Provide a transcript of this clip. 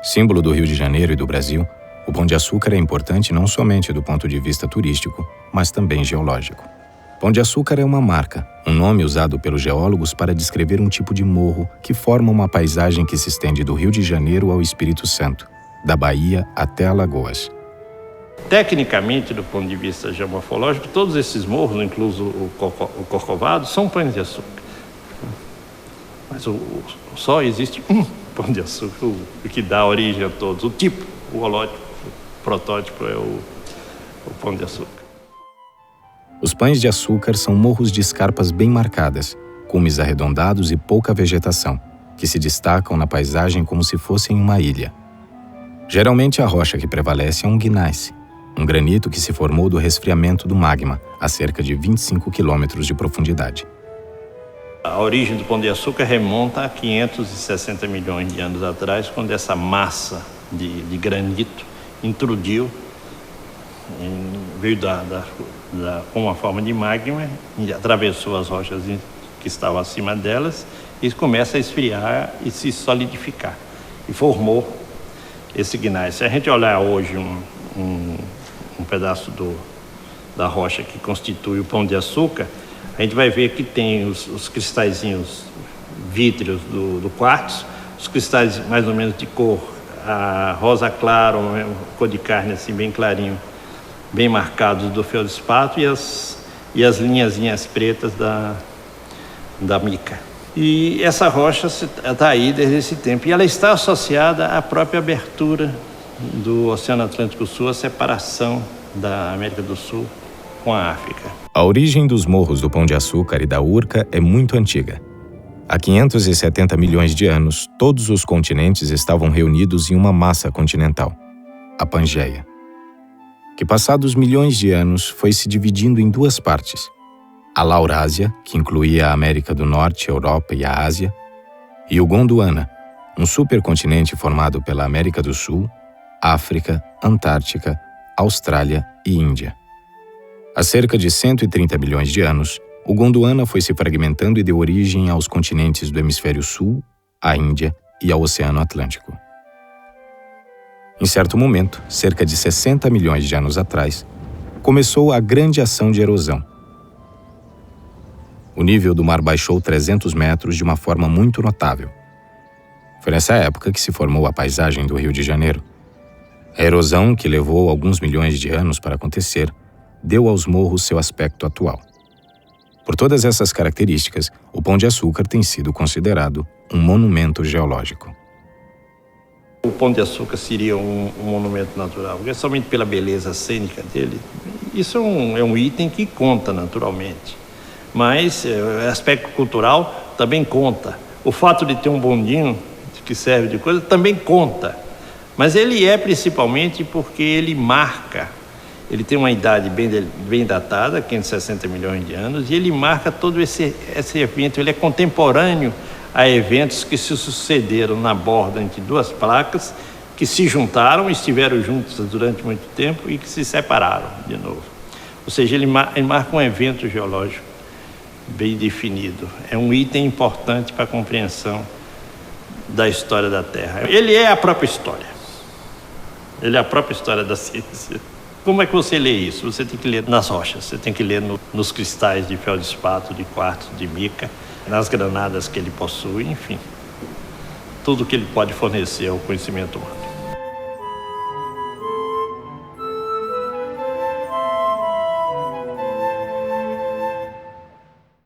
Símbolo do Rio de Janeiro e do Brasil, o Pão de Açúcar é importante não somente do ponto de vista turístico, mas também geológico. Pão de Açúcar é uma marca, um nome usado pelos geólogos para descrever um tipo de morro que forma uma paisagem que se estende do Rio de Janeiro ao Espírito Santo, da Bahia até Alagoas. Tecnicamente, do ponto de vista geomorfológico, todos esses morros, incluso o Corcovado, são pães de açúcar. Mas só existe um pão de açúcar, o que dá origem a todos. O tipo, o holótipo, o protótipo é o pão de açúcar. Os pães de açúcar são morros de escarpas bem marcadas, cumes arredondados e pouca vegetação, que se destacam na paisagem como se fossem uma ilha. Geralmente a rocha que prevalece é um gneiss, um granito que se formou do resfriamento do magma, a cerca de 25 quilômetros de profundidade. A origem do Pão de Açúcar remonta a 560 milhões de anos atrás, quando essa massa de granito intrudiu, veio com uma forma de magma, e atravessou as rochas que estavam acima delas, e começa a esfriar e se solidificar. E formou esse gneiss. Se a gente olhar hoje um pedaço da rocha que constitui o Pão de Açúcar, a gente vai ver que tem os cristalzinhos vítreos do quartzo, os cristais mais ou menos de cor rosa claro, cor de carne assim bem clarinho, bem marcados do feldspato, e as linhazinhas pretas da mica. E essa rocha está aí desde esse tempo, e ela está associada à própria abertura do Oceano Atlântico Sul, a separação da América do Sul com a África. A origem dos morros do Pão de Açúcar e da Urca é muito antiga. Há 570 milhões de anos, todos os continentes estavam reunidos em uma massa continental, a Pangeia, que passados milhões de anos foi se dividindo em duas partes: a Laurásia, que incluía a América do Norte, a Europa e a Ásia, e o Gondwana, um supercontinente formado pela América do Sul, África, Antártica, Austrália e Índia. Há cerca de 130 bilhões de anos, o Gondwana foi se fragmentando e deu origem aos continentes do Hemisfério Sul, à Índia e ao Oceano Atlântico. Em certo momento, cerca de 60 milhões de anos atrás, começou a grande ação de erosão. O nível do mar baixou 300 metros de uma forma muito notável. Foi nessa época que se formou a paisagem do Rio de Janeiro. A erosão, que levou alguns milhões de anos para acontecer, deu aos morros seu aspecto atual. Por todas essas características, o Pão de Açúcar tem sido considerado um monumento geológico. O Pão de Açúcar seria um monumento natural, porque somente pela beleza cênica dele. Isso é um item que conta naturalmente, mas o aspecto cultural também conta. O fato de ter um bondinho que serve de coisa também conta, mas ele é principalmente porque ele marca. Ele tem uma idade bem datada, 560 milhões de anos, e ele marca todo esse evento. Ele é contemporâneo a eventos que se sucederam na borda entre duas placas, que se juntaram e estiveram juntas durante muito tempo e que se separaram de novo. Ou seja, ele marca um evento geológico bem definido. É um item importante para a compreensão da história da Terra. Ele é a própria história. Ele é a própria história da ciência. Como é que você lê isso? Você tem que ler nas rochas, você tem que ler nos cristais de feldspato, de quartzo, de mica, nas granadas que ele possui, enfim. Tudo que ele pode fornecer ao conhecimento humano.